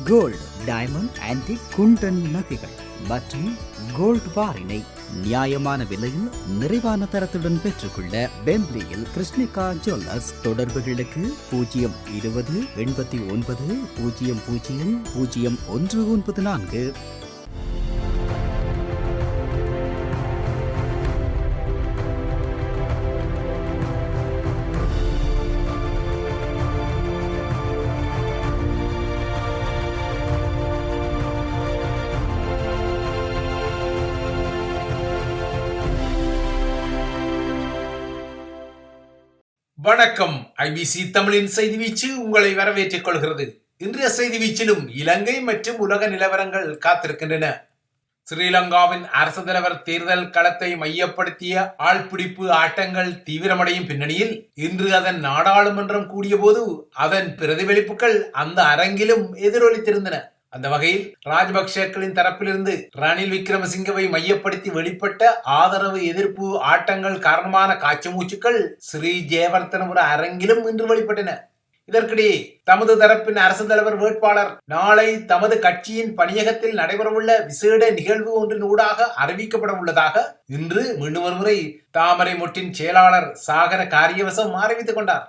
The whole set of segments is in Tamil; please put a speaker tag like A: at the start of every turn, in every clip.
A: கோல்டு, டைமண்ட், ஆன்டிக், குண்டன் நகைகள் மற்றும் கோல்ட் பாரினை நியாயமான விலையில் நிறைவான தரத்துடன் பெற்றுக்கொள்ள பெம்ப்லியில் கிருஷ்ணிகா ஜுவல்லர்ஸ். தொடர்புகளுக்கு 020 89 00 0194.
B: வணக்கம். ஐபிசி தமிழின் செய்தி வீச்சு உங்களை வரவேற்றுக் கொள்கிறது. இன்றைய செய்தி வீச்சிலும் இலங்கை மற்றும் உலக நிலவரங்கள் காத்திருக்கின்றன. ஸ்ரீலங்காவின் அரசு தலைவர் தேர்தல் களத்தை மையப்படுத்திய ஆள்பிடிப்பு ஆட்டங்கள் தீவிரமடையும் பின்னணியில் இன்று அதன் நாடாளுமன்றம் கூடிய போது அதன் பிரதிபலிப்புகள் அந்த அரங்கிலும் எதிரொலித்திருந்தன. அந்த வகையில் ராஜபக்சேக்களின் தரப்பிலிருந்து ரணில் விக்ரமசிங்கவை மையப்படுத்தி வெளிப்பட்ட ஆதரவு எதிர்ப்பு ஆட்டங்கள் காரணமான காய்ச்ச மூச்சுக்கள் ஸ்ரீ ஜெயவர்தனபுர அரங்கிலும் இன்று வெளிப்பட்டன. இதற்கிடையே தமது தரப்பின் அரசு தலைவர் வேட்பாளர் நாளை தமது கட்சியின் பணியகத்தில் நடைபெறவுள்ள விசேட நிகழ்வு ஒன்றின் ஊடாக அறிவிக்கப்பட உள்ளதாக இன்று மீண்டும் ஒருமுறை தாமரை மொட்டின் செயலாளர் சாகர காரியவசம் அறிவித்துக் கொண்டார்.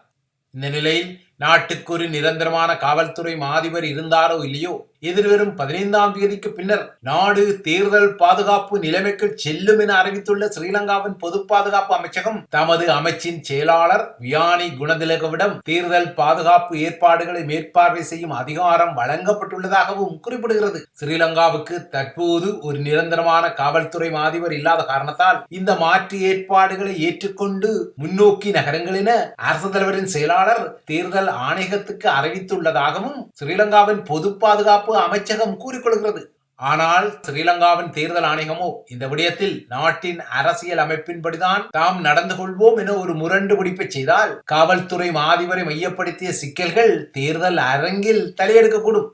B: இந்த நிலையில் நாட்டுக்கு ஒரு நிரந்தரமான காவல்துறை மாதிபர் இருந்தாரோ இல்லையோ, எதிர்வரும் 15ஆம் தேதிக்கு பின்னர் நாடு தேர்தல் பாதுகாப்பு நிலைமைக்கு செல்லும் என அறிவித்துள்ள ஸ்ரீலங்காவின் பொது பாதுகாப்பு அமைச்சகம் தமது அமைச்சின் செயலாளர் வியானி குணதிலகவிடம் தேர்தல் பாதுகாப்பு ஏற்பாடுகளை மேற்பார்வை செய்யும் அதிகாரம் வழங்கப்பட்டுள்ளதாகவும் குறிப்பிடுகிறது. ஸ்ரீலங்காவுக்கு தற்போது ஒரு நிரந்தரமான காவல்துறை மாதிபர் இல்லாத காரணத்தால் இந்த மாற்று ஏற்பாடுகளை ஏற்றுக்கொண்டு முன்னோக்கி நகருங்கள் என அரசு தலைவரின் செயலாளர் தேர்தல் ஆணையகத்துக்கு அறிவித்துள்ளதாகவும் ஸ்ரீலங்காவின் பொது பாதுகாப்பு அமைச்சகம் கூறிக்கொள்கிறது. ஆனால் ஸ்ரீலங்காவின் தேர்தல் ஆணையமோ இந்த விடயத்தில் நாட்டின் அரசியல் அமைப்பின்படிதான் தாம் நடந்து கொள்வோம் என ஒரு முரண்டு பிடிப்பை செய்தால் காவல்துறை மாதிபரை மையப்படுத்திய சிக்கல்கள் தேர்தல் அரங்கில் தலையெடுக்கக்கூடும்.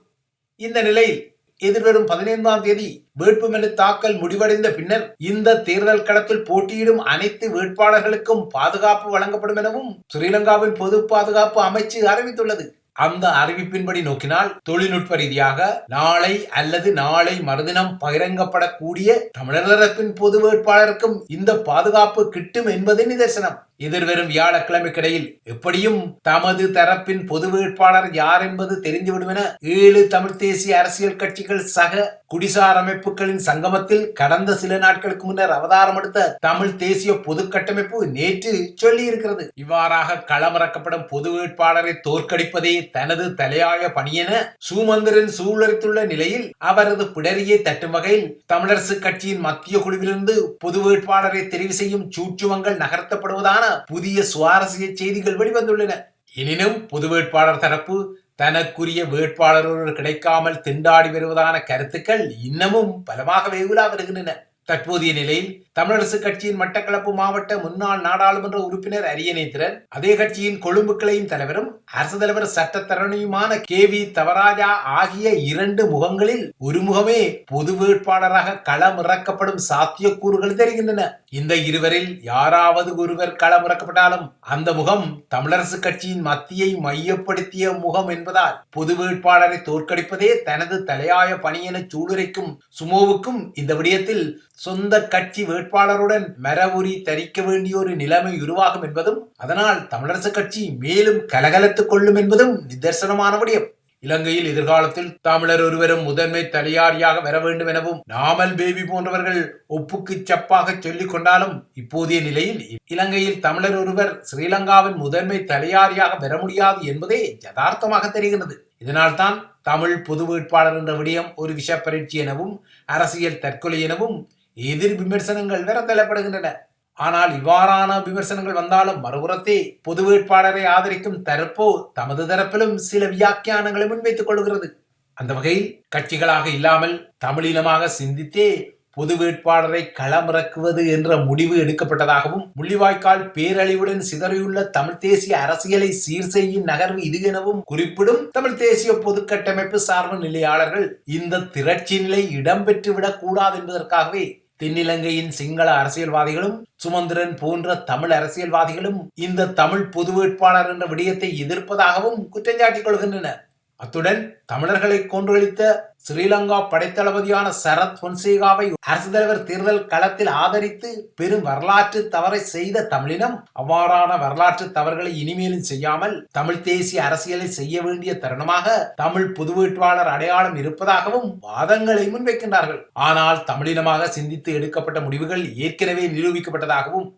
B: இந்த நிலையில் எதிர்வரும் 15ஆம் தேதி வேட்புமனு தாக்கல் முடிவடைந்த பின்னர் இந்த தேர்தல் களத்தில் போட்டியிடும் அனைத்து வேட்பாளர்களுக்கும் பாதுகாப்பு வழங்கப்படும் எனவும் ஸ்ரீலங்காவின் பொது பாதுகாப்பு அமைச்சு அறிவித்துள்ளது. அந்த அறிவிப்பின்படி நோக்கினால் தொழில்நுட்ப ரீதியாக நாளை அல்லது நாளை மறுதினம் பகிரங்கப்படக்கூடிய தமிழர் தரப்பின் பொது வேட்பாளருக்கும் இந்த பாதுகாப்பு கிட்டும் என்பது நிதர்சனம். எதிர்வரும் வியாழக்கிழமைக்கிடையில் எப்படியும் தமது தரப்பின் பொது வேட்பாளர் யார் என்பது தெரிந்துவிடும் என 7 தமிழ் தேசிய அரசியல் கட்சிகள் சக குடிசார் அமைப்புகளின் சங்கமத்தில் கடந்த சில நாட்களுக்கு முன்னர் அவதாரம் எடுத்த தமிழ் தேசிய பொது கட்டமைப்பு நேற்று சொல்லி இருக்கிறது. இவ்வாறாக களமிறக்கப்படும் பொது வேட்பாளரை தோற்கடிப்பதே தனது தலையாய பணியென சுமந்திரன் சூழலித்துள்ள நிலையில் அவரது பிடரியை தட்டும் வகையில் தமிழரசு கட்சியின் மத்திய குழுவிலிருந்து பொது வேட்பாளரை தெரிவு செய்யும் சூட்சுமங்கள் நகர்த்தப்படுவதான புதிய சுவாரஸ்ய செய்திகள் வெளிவந்துள்ளன. எனினும் பொது வேட்பாளர் தரப்பு தனக்குரிய வேட்பாளர் கிடைக்காமல் திண்டாடி வருவதான கருத்துக்கள் இன்னமும் பலமாகவே உலா வருகின்றன. தற்போதைய நிலையில் தமிழரசு கட்சியின் மட்டக்களப்பு மாவட்ட முன்னாள் நாடாளுமன்ற உறுப்பினர் அரியநேத்திரன், அதே கட்சியின் கொழும்பு கிளையின் தலைவரும் அரசு தலைவர் சட்டத்தரணியுமான KV தவராஜா ஆகிய 2 முகங்களில் ஒரு முகமே பொது வேட்பாளராக களமிறக்கப்படும் சாத்தியக்கூறுகள் தெரிகின்றன. இந்த இருவரில் யாராவது ஒருவர் களமிறக்கப்பட்டாலும் அந்த முகம் தமிழரசு கட்சியின் மத்தியை மையப்படுத்திய முகம் என்பதால் பொது வேட்பாளரை தோற்கடிப்பதே தனது தலையாய பணி என சூளுரைக்கும் சுமோவுக்கும் இந்த விடயத்தில் சொந்த கட்சி வேட்பாளருடன் மரபுரி தரிக்க வேண்டிய ஒரு நிலைமை உருவாகும் என்பதும் அதனால் தமிழரசு கட்சி மேலும் கலகலத்துக் கொள்ளும் என்பதும் நிதர்சனமான விடயம். இலங்கையில் எதிர்காலத்தில் தமிழர் ஒருவரும் முதன்மை தலையாரியாக வர வேண்டும் எனவும் நாமல் பேபி போன்றவர்கள் ஒப்புக்கு சப்பாக சொல்லிக் கொண்டாலும் இப்போதைய நிலையில் இலங்கையில் தமிழர் ஒருவர் ஸ்ரீலங்காவின் முதன்மை தலையாரியாக வர முடியாது என்பதே யதார்த்தமாக தெரிகிறது. இதனால்தான் தமிழ் பொது வேட்பாளர் என்ற விடயம் ஒரு விஷப்பரீட்சி எனவும் அரசியல் தற்கொலை எனவும் எதிர் விமர்சனங்கள் வர தள்ளப்படுகின்றன. ஆனால் இவ்வாறான விமர்சனங்கள் வந்தாலும் மறுபுறத்தே பொது வேட்பாளரை ஆதரிக்கும் தரப்போ தமது தரப்பிலும் சில வியாக்கியானங்களை முன்வைத்துக் கொள்கிறது. அந்த வகையில் கட்சிகளாக இல்லாமல் தமிழினமாக சிந்தித்தே பொது வேட்பாளரை களமிறக்குவது என்ற முடிவு எடுக்கப்பட்டதாகவும் முள்ளிவாய்க்கால் பேரழிவுடன் சிதறியுள்ள தமிழ் தேசிய அரசியலை சீர் செய்யும் நகர்வு இது எனவும் குறிப்பிடும் தமிழ் தேசிய பொது கட்டமைப்பு சார்பு நிலையாளர்கள் இந்த திரட்சி நிலை இடம்பெற்றுவிடக் கூடாது என்பதற்காகவே தென்னிலங்கையின் சிங்கள அரசியல்வாதிகளும் சுமந்திரன் போன்ற தமிழ் அரசியல்வாதிகளும் இந்த தமிழ் பொது வேட்பாளர் என்ற விடயத்தை எதிர்ப்பதாகவும் குற்றஞ்சாட்டிக் கொள்கின்றனர். அத்துடன் தமிழர்களை கொன்றொழித்த ஸ்ரீலங்கா படைத்தளபதியான சரத் பொன்சேகாவை அரசு தலைவர் தேர்தல் களத்தில் ஆதரித்து பெரும் வரலாற்று தவறை செய்த தமிழினம் அவ்வாறான வரலாற்று தவறுகளை இனிமேலும் செய்யாமல் தமிழ் தேசிய அரசியலை செய்ய வேண்டிய தருணமாக தமிழ் பொது வேட்பாளர் அடையாளம் இருப்பதாகவும் வாதங்களை முன்வைக்கின்றார்கள். ஆனால் தமிழினமாக சிந்தித்து எடுக்கப்பட்ட முடிவுகள் ஏற்கனவே நிரூபிக்கப்பட்டதாகவும்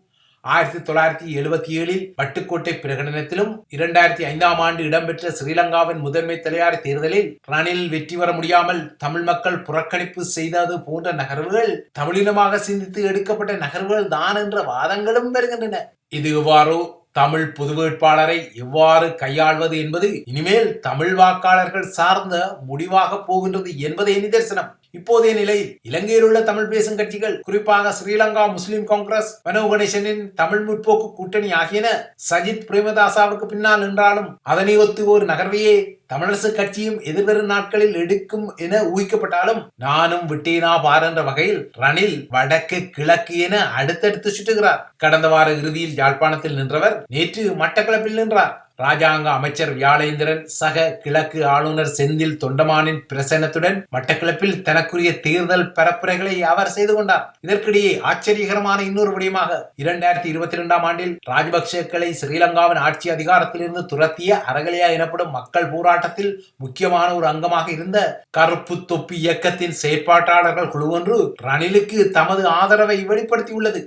B: 1977 வட்டுக்கோட்டை பிரகடனத்திலும் 2005 ஆண்டு இடம்பெற்ற ஸ்ரீலங்காவின் முதன்மை தலைவர் தேர்தலில் ரணில் வெற்றி பெற முடியாமல் தமிழ் மக்கள் புறக்கணிப்பு செய்தது போன்ற நகர்வுகள் தமிழினமாக சிந்தித்து எடுக்கப்பட்ட நகர்வுகள் தான் என்ற வாதங்களும் வருகின்றன. இது எவ்வாறோ தமிழ் பொது வேட்பாளரை எவ்வாறு கையாள்வது என்பது இனிமேல் தமிழ் வாக்காளர்கள் சார்ந்த முடிவாக போகின்றது என்பதே நிதர்சனம். இப்போதைய நிலையில் இலங்கையில் உள்ள தமிழ் பேசும் கட்சிகள், குறிப்பாக ஸ்ரீலங்கா முஸ்லிம் காங்கிரஸ், மனோ கணேசனின் தமிழ் முற்போக்கு கூட்டணி ஆகியன சஜித் பிரேமதாசாவுக்கு பின்னால் நின்றாலும் அதனை ஒத்து ஒரு நகர்வையே தமிழரசு கட்சியும் எதிர்வரும் நாட்களில் எடுக்கும் என ஊகிக்கப்பட்டாலும் நானும் விட்டேனா பார் என்ற வகையில் ரணில் வடக்கு கிழக்கு என அடுத்தடுத்து சுட்டுகிறார். கடந்த வார இறுதியில் யாழ்ப்பாணத்தில் நின்றவர் நேற்று மட்டக்களப்பில் நின்றார். ராஜாங்க அமைச்சர் வியாழேந்திரன் சக கிழக்கு ஆளுநர் செந்தில் தொண்டமானின் பிரசன்னத்துடன் மட்டக்களப்பில் தனக்குரிய தேர்தல் பரப்புரைகளை அவர் செய்து கொண்டார். இதற்கிடையே ஆச்சரியகரமான இன்னொரு விடயமாக 2022 ஆண்டில் ராஜபக்சேக்களை ஸ்ரீலங்காவின் ஆட்சி அதிகாரத்திலிருந்து துரத்திய அறகலையா எனப்படும் மக்கள் போராட்டத்தில் முக்கியமான ஒரு அங்கமாக இருந்த கருப்பு தொப்பி இயக்கத்தின் செயற்பாட்டாளர்கள் குழு ஒன்று ரணிலுக்கு தமது ஆதரவை வெளிப்படுத்தியுள்ளது.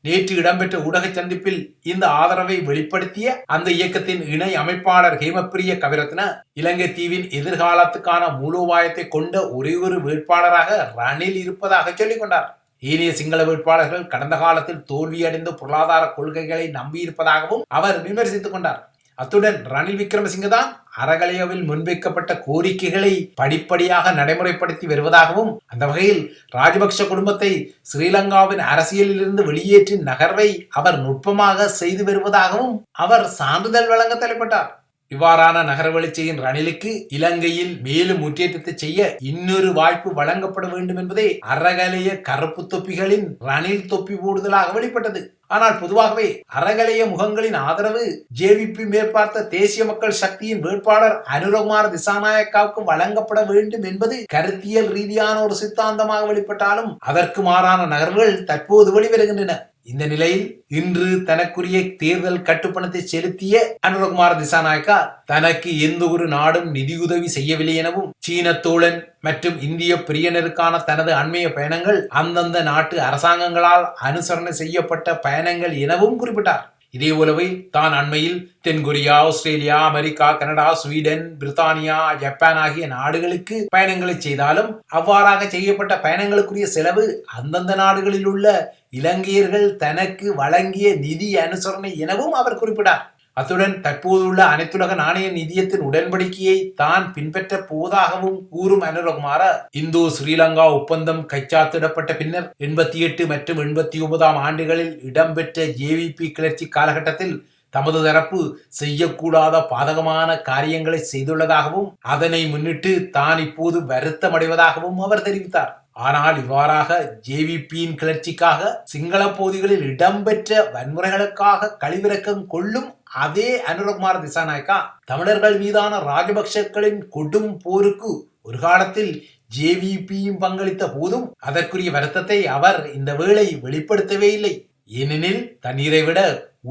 B: நேற்று இடம்பெற்ற ஊடக சந்திப்பில் இந்த ஆதரவை வெளிப்படுத்திய அந்த இயக்கத்தின் இணை அமைப்பாளர் ஹேமப்பிரிய கவிரத்ன இலங்கை தீவின் எதிர்காலத்துக்கான மூலோபாயத்தை கொண்ட ஒரே ஒரு வேட்பாளராக ரணில் இருப்பதாக சொல்லிக் கொண்டார். ஏனைய சிங்கள வேட்பாளர்கள் கடந்த காலத்தில் தோல்வியடைந்த பொருளாதார கொள்கைகளை நம்பியிருப்பதாகவும் அவர் விமர்சித்துக் கொண்டார். அத்துடன் ரணில் விக்ரமசிங்க தான் அறகலையாவில் முன்வைக்கப்பட்ட கோரிக்கைகளை படிப்படியாக நடைமுறைப்படுத்தி வருவதாகவும் அந்த வகையில் ராஜபக்ஷ குடும்பத்தை ஸ்ரீலங்காவின் அரசியலில் இருந்து வெளியேற்றும் நகர்வை அவர் நுட்பமாக செய்து வருவதாகவும் அவர் சான்றிதழ் வழங்க தலைப்பட்டார். இவ்வாறான நகர்வெளிச்சையின் ரணிலுக்கு இலங்கையில் மேலும் முன்னேற்றத்தை செய்ய இன்னொரு வாய்ப்பு வழங்கப்பட வேண்டும் என்பதே அறகலைய கருப்பு தொப்பிகளின் ரணில் தொப்பி போடுதலாக வெளிப்பட்டது. ஆனால் பொதுவாகவே அறகலைய முகங்களின் ஆதரவு ஜேவிபி மேற்பார்த்த தேசிய மக்கள் சக்தியின் வேட்பாளர் அனுரகுமார திசாநாயக்காவுக்கு வழங்கப்பட வேண்டும் என்பது கருத்தியல் ரீதியான ஒரு சித்தாந்தமாக வெளிப்பட்டாலும் அதற்கு மாறான நகர்வுகள் தற்போது வெளிவருகின்றன. இந்த நிலையில் இன்று தனக்குரிய தேர்தல் கட்டுப்பணத்தை செலுத்திய அனுரகுமார திசாநாயக்கா தனக்கு எந்த ஒரு நாடும் நிதியுதவி செய்யவில்லை எனவும் சீன தோழன் மற்றும் இந்திய பிரியனருக்கான தனது அண்மைய பயணங்கள் அந்தந்த நாட்டு அரசாங்கங்களால் அனுசரணை செய்யப்பட்ட பயணங்கள் எனவும் குறிப்பிட்டார். இதே போலவே தான் அண்மையில் தென்கொரியா, ஆஸ்திரேலியா, அமெரிக்கா, கனடா, ஸ்வீடன், பிரித்தானியா, ஜப்பான் ஆகிய நாடுகளுக்கு பயணங்களை செய்தாலும் அவ்வாறாக செய்யப்பட்ட பயணங்களுக்குரிய செலவு அந்தந்த நாடுகளில் உள்ள இலங்கையர்கள் தனக்கு வழங்கிய நிதி அனுசரணை எனவும் அவர் குறிப்பிட்டார். அத்துடன் தற்போதுள்ள அனைத்துலக நாணய நிதியத்தின் உடன்படிக்கையை தான் பின்பற்ற போவதாகவும் கூறும் அனுரகுமார இந்தோ ஸ்ரீலங்கா ஒப்பந்தம் கைச்சாத்திடப்பட்ட பின்னர் 88 மற்றும் 89 ஆண்டுகளில் இடம்பெற்ற ஜேவிபி கிளர்ச்சி காலகட்டத்தில் தமது தரப்பு செய்யக்கூடாத பாதகமான காரியங்களை செய்துள்ளதாகவும் அதனை முன்னிட்டு தான் இப்போது வருத்தமடைவதாகவும் அவர் தெரிவித்தார். ஆனால் இவ்வாறாக ஜேவிபியின் கிளர்ச்சிக்காக சிங்கள பகுதிகளில் இடம்பெற்ற வன்முறைகளுக்காக கழிவிறக்கம் கொள்ளும் அதே அனுரகுமார திசாநாயக்கா தமிழர்கள் மீதான ராஜபக்சக்களின் கொடும் போருக்கு ஒரு காலத்தில் ஜேவிபியும் பங்களித்த போதும் அதற்குரிய வருத்தத்தை அவர் இந்த வேளை வெளிப்படுத்தவே இல்லை. ஏனெனில் தண்ணீரை விட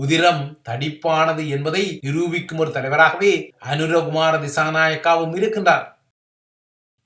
B: உதிரம் தடிப்பானது என்பதை நிரூபிக்கும் ஒரு தலைவராகவே அனுரகுமார திசாநாயக்காவும் இருக்கின்றார்.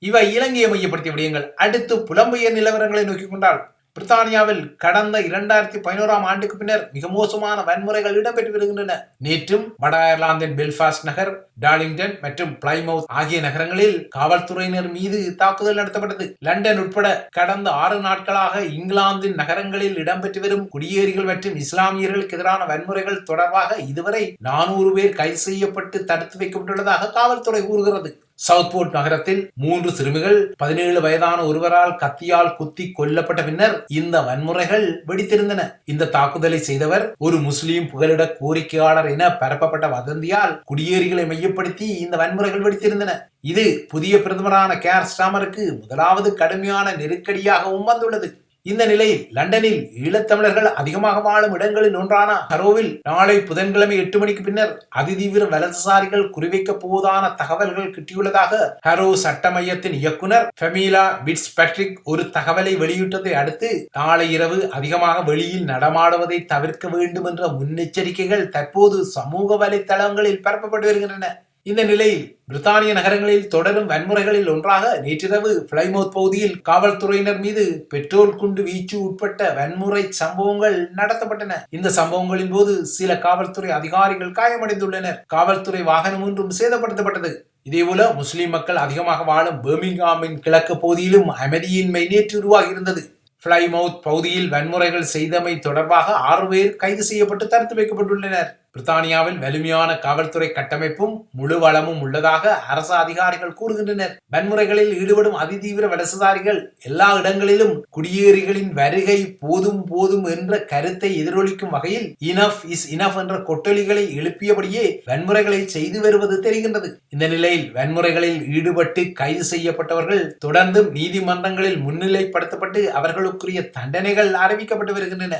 B: இவை இலங்கையை மையப்படுத்திய விடயங்கள். அடுத்து புலம்பெயர் நிலவரங்களை நோக்கிக் கொண்டால் பிரித்தானியாவில் கடந்த 2011 ஆண்டுக்கு பின்னர் மிக மோசமான வன்முறைகள் இடம்பெற்று வருகின்றன. நேற்றும் வட அயர்லாந்தின் பெல்ஃபாஸ்ட் நகர், டார்லிங்டன் மற்றும் பிளைமவுத் ஆகிய நகரங்களில் காவல்துறையினர் மீது தாக்குதல் நடத்தப்பட்டது. லண்டன் உட்பட கடந்த 6 நாட்களாக இங்கிலாந்தின் நகரங்களில் இடம்பெற்று வரும் குடியேறிகள் மற்றும் இஸ்லாமியர்களுக்கு எதிரான வன்முறைகள் தொடர்பாக இதுவரை 400 பேர் கைது செய்யப்பட்டு தடுத்து வைக்கப்பட்டுள்ளதாக காவல்துறை கூறுகிறது. சவுத்போர்ட் நகரத்தில் 3 சிறுமிகள் 17 வயதான ஒருவரால் கத்தியால் குத்தி கொல்லப்பட்ட பின்னர் இந்த வன்முறைகள் வெடித்திருந்தன. இந்த தாக்குதலை செய்தவர் ஒரு முஸ்லீம் புகலிட கோரிக்கையாளர் என பரப்பப்பட்ட வதந்தியால் குடியேறிகளை மையப்படுத்தி இந்த வன்முறைகள் வெடித்திருந்தன. இது புதிய பிரதமரான கேர் ஸ்டாமருக்கு முதலாவது கடுமையான நெருக்கடியாகவும் வந்துள்ளது. இந்த நிலையில் லண்டனில் ஈழத்தமிழர்கள் அதிகமாக வாழும் இடங்களில் ஒன்றான ஹரோவில் நாளை புதன்கிழமை 8 மணிக்கு பின்னர் அதிதீவிர வலதுசாரிகள் குறிவைக்க போவதான தகவல்கள் கிட்டியுள்ளதாக ஹரோ சட்ட மையத்தின் இயக்குனர் ஃபெமிலா பிட்ஸ் பேட்ரிக் ஒரு தகவலை வெளியிட்டதை அடுத்து நாளை இரவு அதிகமாக வெளியில் நடமாடுவதை தவிர்க்க வேண்டும் என்ற முன்னெச்சரிக்கைகள் தற்போது சமூக வலைதளங்களில் பரப்பப்பட்டு வருகின்றன. இந்த நிலையில் பிரித்தானிய நகரங்களில் தொடரும் வன்முறைகளில் ஒன்றாக நேற்றிரவு பிளைமவுத் பகுதியில் காவல்துறையினர் மீது பெட்ரோல் குண்டு வீச்சு உட்பட்ட வன்முறை சம்பவங்கள் நடத்தப்பட்டன. இந்த சம்பவங்களின் போது சில காவல்துறை அதிகாரிகள் காயமடைந்துள்ளனர். காவல்துறை வாகனம் ஒன்றும் சேதப்படுத்தப்பட்டது. இதேபோல முஸ்லிம் மக்கள் அதிகமாக வாழும் பர்மிங்ஹாமின் கிழக்கு பகுதியிலும் அமைதியின்மை நேற்று உருவாகியிருந்தது. பிளைமவுத் பகுதியில் வன்முறைகள் செய்தமை தொடர்பாக 6 பேர் கைது செய்யப்பட்டு தடுத்து வைக்கப்பட்டுள்ளனர். பிரித்தானியாவில் வலிமையான காவல்துறை கட்டமைப்பும் முழு வளமும் உள்ளதாக அரசு அதிகாரிகள் கூறுகின்றனர். வன்முறைகளில் ஈடுபடும் அதிதீவிர வலதுசாரிகள் எல்லா இடங்களிலும் குடியேறிகளின் வருகை போதும் போதும் என்ற கருத்தை எதிரொலிக்கும் வகையில் இனஃப் இஸ் இனஃப் என்ற கொட்டொலிகளை எழுப்பியபடியே வன்முறைகளை செய்து வருவது தெரிகின்றது. இந்த நிலையில் வன்முறைகளில் ஈடுபட்டு கைது செய்யப்பட்டவர்கள் தொடர்ந்தும் நீதிமன்றங்களில் முன்னிலைப்படுத்தப்பட்டு அவர்களுக்குரிய தண்டனைகள் அறிவிக்கப்பட்டு வருகின்றன.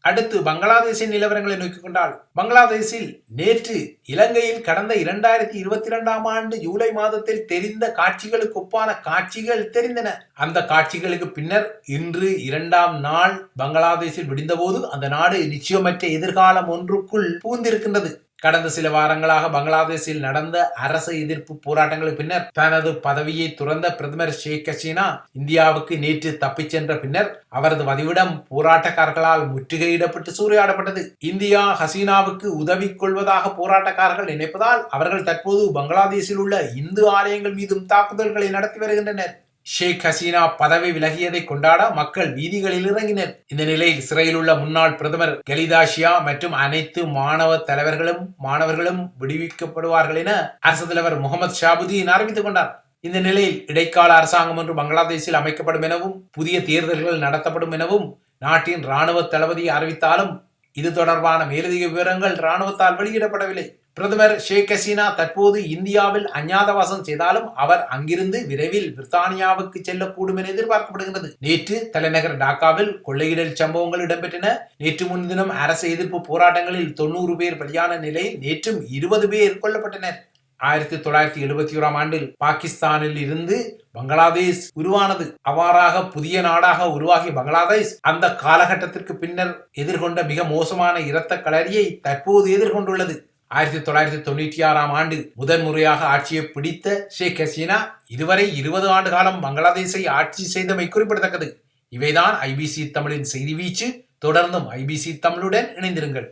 B: அடுத்து பங்களாதேஷின் நிலவரங்களை நோக்கிக் கொண்டால், பங்களாதேஷில் நேற்று இலங்கையில் கடந்த 2022ஆம் ஆண்டு ஜூலை மாதத்தில் தெரிந்த காட்சிகளுக்கு ஒப்பான காட்சிகள் தெரிந்தன. அந்த காட்சிகளுக்கு பின்னர் இன்று 2ஆம் நாள் பங்களாதேஷில் விடிந்தபோது அந்த நாடு நிச்சயமற்ற எதிர்காலம் ஒன்றுக்குள் புகுந்திருக்கின்றது. கடந்த சில வாரங்களாக பங்களாதேஷில் நடந்த அரசு எதிர்ப்பு போராட்டங்களுக்கு பின்னர் தனது பதவியை துறந்த பிரதமர் ஷேக் ஹசீனா இந்தியாவுக்கு நேற்று தப்பிச் சென்ற பின்னர் அவரது வதிவிடம் போராட்டக்காரர்களால் முற்றுகையிடப்பட்டு சூறையாடப்பட்டது. இந்தியா ஹசீனாவுக்கு உதவி கொள்வதாக போராட்டக்காரர்கள் நினைப்பதால் அவர்கள் தற்போது பங்களாதேஷில் உள்ள இந்து ஆலயங்கள் மீதும் தாக்குதல்களை நடத்தி வருகின்றனர். ஷேக் ஹசீனா பதவி விலகியதை கொண்டாட மக்கள் வீதிகளில் இறங்கினர். இந்த நிலையில் சிறையில் உள்ள முன்னாள் பிரதமர் கலிதா ஷியா மற்றும் அனைத்து மாணவர்களும் விடுவிக்கப்படுவார்கள் என அரசு தலைவர் முகமது ஷாபுதீன் அறிவித்துக் கொண்டார். இந்த நிலையில் இடைக்கால அரசாங்கம் ஒன்று பங்களாதேஷில் அமைக்கப்படும் எனவும் புதிய தேர்தல்கள் நடத்தப்படும் எனவும் நாட்டின் ராணுவ தளபதி அறிவித்தாலும் இது தொடர்பான மேலதிக விவரங்கள் ராணுவத்தால் வெளியிடப்படவில்லை. பிரதமர் ஷேக் ஹசீனா தற்போது இந்தியாவில் அஞ்ஞாதவாசம் செய்தாலும் அவர் அங்கிருந்து விரைவில் பிரித்தானியாவுக்கு செல்லக்கூடும் என எதிர்பார்க்கப்படுகிறது. நேற்று தலைநகர் டாக்காவில் கொள்ளையிடல் சம்பவங்கள் இடம்பெற்றன. நேற்று முன்தினம் அரசு எதிர்ப்பு போராட்டங்களில் 90 பேர் பலியான நிலையில் நேற்றும் 20 பேர் கொல்லப்பட்டனர். 1971ஆம் ஆண்டில் பாகிஸ்தானில் இருந்து பங்களாதேஷ் உருவானது. அவ்வாறாக புதிய நாடாக உருவாகி பங்களாதேஷ் அந்த காலகட்டத்திற்கு பின்னர் எதிர்கொண்ட மிக மோசமான இரத்த களரியை தற்போது எதிர்கொண்டுள்ளது. 1996ஆம் ஆண்டு முதன்முறையாக ஆட்சியை பிடித்த ஷேக் ஹசீனா இதுவரை 20 ஆண்டு காலம் பங்களாதேஷை ஆட்சி செய்தமை குறிப்பிடத்தக்கது. இவைதான் ஐபிசி தமிழின் செய்தி வீச்சு. தொடர்ந்தும் ஐபிசி தமிழுடன் இணைந்திருங்கள்.